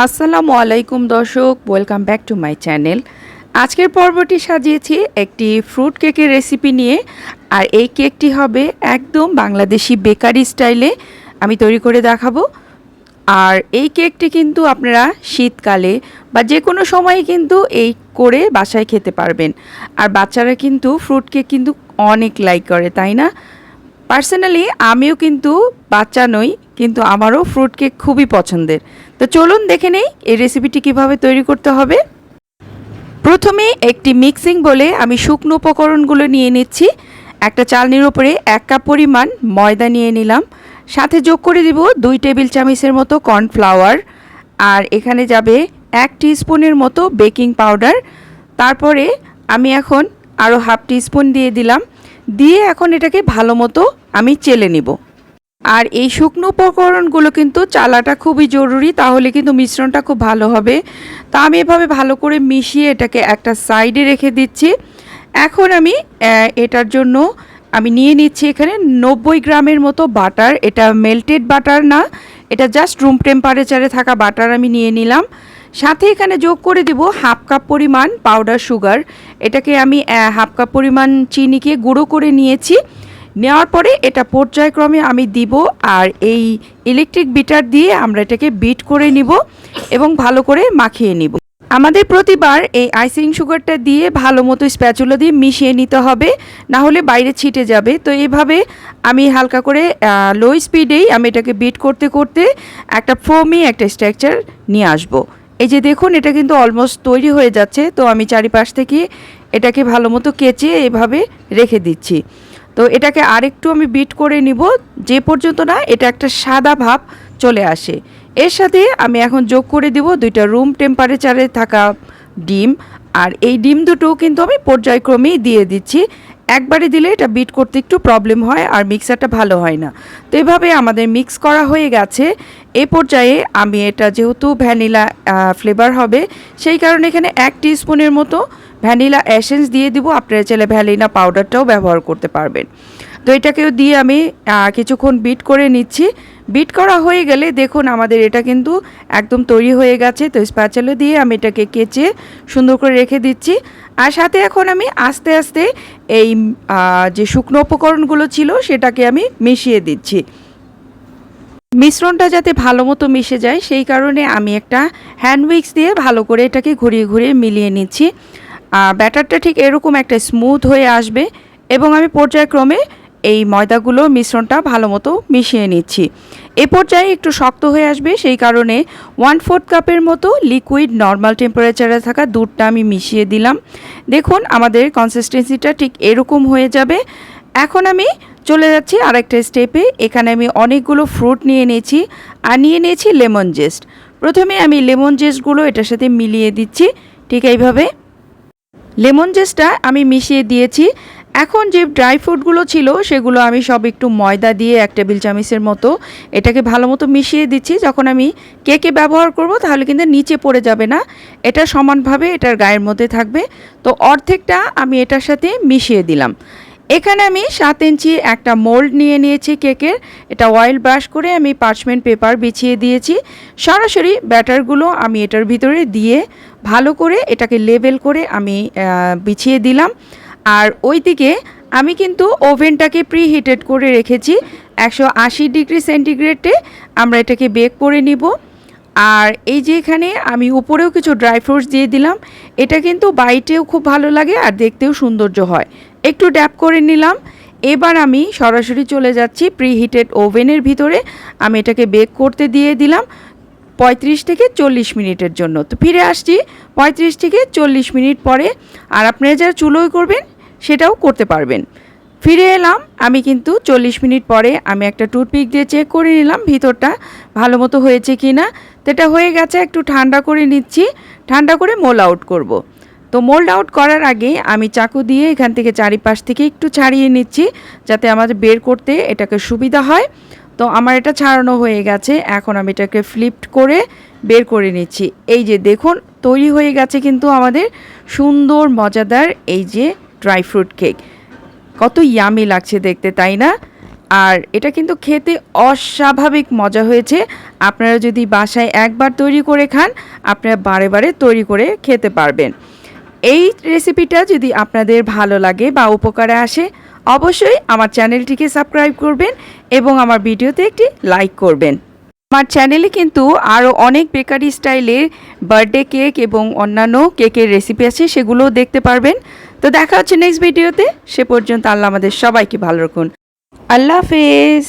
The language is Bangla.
আসসালামু আলাইকুম দর্শক, welcome back to my channel. আজকের পর্বটি সাজিয়েছি একটি ফ্রুট কেকের রেসিপি নিয়ে। আর এই কেকটি হবে একদম বাংলাদেশি বেকারি স্টাইলে আমি তৈরি করে দেখাবো। আর এই কেকটি কিন্তু আপনারা শীতকালে বা যে কোনো সময় কিন্তু এই করে বাসায় খেতে পারবেন। আর বাচ্চারা কিন্তু ফ্রুট কেক কিন্তু অনেক লাইক করে, তাই না? পার্সোনালি আমিও কিন্তু বাচ্চা নই, কিন্তু আমারও ফ্রুট কেক খুবই পছন্দের। তো চলুন দেখে নেই এই রেসিপিটি কিভাবে তৈরি করতে হবে। প্রথমে একটি মিক্সিং বলে আমি শুকনো উপকরণগুলো নিয়ে নিচ্ছি। একটা চালনির উপরে 1 কাপ পরিমাণ ময়দা নিয়ে নিলাম, সাথে যোগ করে দিব 2 টেবিল চামচের মতো কর্নফ্লাওয়ার, আর এখানে যাবে 1 টিস্পুনের মতো বেকিং পাউডার। তারপরে আমি এখন আরও হাফ টিস্পুন দিয়ে দিলাম, দিয়ে এখন এটাকে ভালো মতো আমি চেলে নিব। আর এই শুকনো উপকরণগুলো কিন্তু চালাটা খুবই জরুরি, তাহলে কিন্তু মিশ্রণটা খুব ভালো হবে। তো আমি এভাবে ভালো করে মিশিয়ে এটাকে একটা সাইডে রেখে দিচ্ছি। এখন আমি এটার জন্য আমি নিয়ে নিচ্ছি এখানে 90 গ্রামের মতো বাটার। এটা মেল্টেড বাটার না, এটা জাস্ট রুম টেম্পারেচারে থাকা বাটার আমি নিয়ে নিলাম। সাথে এখানে যোগ করে দিব হাফ কাপ পরিমাণ পাউডার সুগার। এটাকে আমি হাফ কাপ পরিমাণ চিনিকে গুঁড়ো করে নিয়েছি। নেওয়ার পরে এটা পর্যায়ক্রমে আমি দিব, আর এই ইলেকট্রিক বিটার দিয়ে আমরা এটাকে বিট করে নিব এবং ভালো করে মাখিয়ে নিব। আমাদের প্রতিবার এই আইসিং সুগারটা দিয়ে ভালো মতো স্প্যাচুলা দিয়ে মিশিয়ে নিতে হবে, না হলে বাইরে ছিটে যাবে। তো এইভাবে আমি হালকা করে লো স্পিডেই আমি এটাকে বিট করতে করতে একটা ফোমি একটা স্ট্রাকচার নিয়ে আসব। এই যে দেখুন, এটা কিন্তু অলমোস্ট তৈরি হয়ে যাচ্ছে। তো আমি চারিপাশ থেকে এটাকে ভালো মতো কেচে এভাবে রেখে দিচ্ছি। তো এটাকে আরেকটু আমি বিট করে নিব, যে পর্যন্ত না এটা একটা সাদা ভাব চলে আসে। এর সাথে আমি এখন যোগ করে দিব 2টা রুম টেম্পারেচারে থাকা ডিম। আর এই ডিম দুটো কিন্তু আমি পর্যায়ক্রমেই দিয়ে দিচ্ছি। একবারে দিলে এটা বিট করতে একটু প্রবলেম হয় আর মিক্সারটা ভালো হয় না। তো এভাবে আমাদের মিক্স করা হয়ে গেছে। এই পর্যায়ে আমি এটা যেহেতু ভ্যানিলা ফ্লেভার হবে, সেই কারণে এখানে 1 টিস্পুনের মতো ভ্যানিলা এসেন্স দিয়ে দিব। আপনারা চাইলে ভ্যানিলা পাউডারটাও ব্যবহার করতে পারবেন। তো এটাকেও দিয়ে আমি কিছুক্ষণ বিট করে নিচ্ছি। বিট করা হয়ে গেলে দেখুন আমাদের এটা কিন্তু একদম তৈরি হয়ে গেছে। তো স্প্যাচুলা দিয়ে আমি এটাকে কেচে সুন্দর করে রেখে দিচ্ছি। আর সাথে এখন আমি আস্তে আস্তে এই যে শুকনো উপকরণগুলো ছিল সেটাকে আমি মিশিয়ে দিচ্ছি। মিশ্রণটা যাতে ভালো মতো মিশে যায় সেই কারণে আমি একটা হ্যান্ড উইক্স দিয়ে ভালো করে এটাকে ঘুরিয়ে ঘুরিয়ে মিলিয়ে নিচ্ছি। ব্যাটারটা ঠিক এরকম একটা স্মুথ হয়ে আসবে এবং আমি পর্যায়ক্রমে এই ময়দাগুলো মিশ্রণটা ভালো মতো মিশিয়ে নিচ্ছি। এ পর্যায়ে একটু শক্ত হয়ে আসবে, সেই কারণে 1/4 কাপের মতো লিকুইড নর্মাল টেম্পারেচারে থাকা দুধটা আমি মিশিয়ে দিলাম। দেখুন আমাদের কনসিস্টেন্সিটা ঠিক এরকম হয়ে যাবে। এখন আমি চলে যাচ্ছি আরেকটা স্টেপে। এখানে আমি অনেকগুলো ফ্রুট নিয়ে নিয়েছি, আর নিয়ে নিয়েছি লেমন জেস্ট। প্রথমে আমি লেমন জেস্টগুলো এটার সাথে মিলিয়ে দিচ্ছি। ঠিক এইভাবে লেমন জেস্টটা আমি মিশিয়ে দিয়েছি। এখন যে ড্রাই ফ্রুটগুলো ছিল সেগুলো আমি সব একটু ময়দা দিয়ে 1 টেবিল চামচের মতো এটাকে ভালো মতো মিশিয়ে দিচ্ছি। যখন আমি কেকে ব্যবহার করব তাহলে কিন্তু নিচে পড়ে যাবে না, এটা সমানভাবে এটার গায়ের মধ্যে থাকবে। তো অর্ধেকটা আমি এটার সাথে মিশিয়ে দিলাম। এখানে আমি 7 ইঞ্চি একটা মোল্ড নিয়ে নিয়েছি কেকের। এটা অয়েল ব্রাশ করে আমি পার্চমেন্ট পেপার বিছিয়ে দিয়েছি। সরাসরি ব্যাটারগুলো আমি এটার ভিতরে দিয়ে ভালো করে এটাকে লেবেল করে আমি বিছিয়ে দিলাম। আর ওইদিকে আমি কিন্তু ওভেনটাকে প্রি হিটেড করে রেখেছি 180 ডিগ্রি সেন্টিগ্রেডে আমরা এটাকে বেক করে নিব। আর এই যে এখানে আমি উপরেও কিছু ড্রাই ফ্রুটস দিয়ে দিলাম। এটা কিন্তু বাইটেও খুব ভালো লাগে আর দেখতেও সৌন্দর্য হয়। একটু ড্যাপ করে নিলাম। এবার আমি সরাসরি চলে যাচ্ছি প্রি হিটেড ওভেনের ভিতরে। আমি এটাকে বেক করতে দিয়ে দিলাম 35 থেকে 40 মিনিটের জন্য। তো ফিরে আসছি 35 থেকে 40 মিনিট পরে। আর আপনারা যারা চুলোয় করবেন সেটাও করতে পারবেন। ফিরে এলাম আমি কিন্তু 40 মিনিট পরে। আমি একটা টুথপিক দিয়ে চেক করে নিলাম ভিতরটা ভালো মতো হয়েছে কি না। তো এটা হয়ে গেছে, একটু ঠান্ডা করে নিচ্ছি। ঠান্ডা করে মোল্ড আউট করব। তো মোল্ড আউট করার আগে আমি চাকু দিয়ে এখান থেকে চারিপাশ থেকে একটু ছাড়িয়ে নিচ্ছি, যাতে আমাদের বের করতে এটাকে সুবিধা হয়। তো আমার এটা ছাড়ানো হয়ে গেছে। এখন আমি এটাকে ফ্লিপড করে বের করে নিচ্ছি। এই যে দেখুন তৈরি হয়ে গেছে কিন্তু আমাদের সুন্দর মজাদার এই যে ড্রাই ফ্রুট কেক। কত ইয়ামি লাগছে দেখতে, তাই না? আর এটা কিন্তু খেতে অস্বাভাবিক মজা হয়েছে। আপনারা যদি বাসায় একবার তৈরি করে খান, আপনারা বারে বারে তৈরি করে খেতে পারবেন। এই রেসিপিটা যদি আপনাদের ভালো লাগে বা উপকারে আসে, অবশ্যই আমার চ্যানেলটিকে সাবস্ক্রাইব করবেন এবং আমার ভিডিওতে একটি লাইক করবেন। আমার চ্যানেলে কিন্তু আরও অনেক বেকারি স্টাইলের বার্থডে কেক এবং অন্যান্য কেকের রেসিপি আছে, সেগুলোও দেখতে পারবেন। তো দেখা হচ্ছে নেক্সট ভিডিওতে। সে পর্যন্ত আল্লাহ আমাদের সবাইকে ভালো রাখুন। আল্লাহ হাফেজ।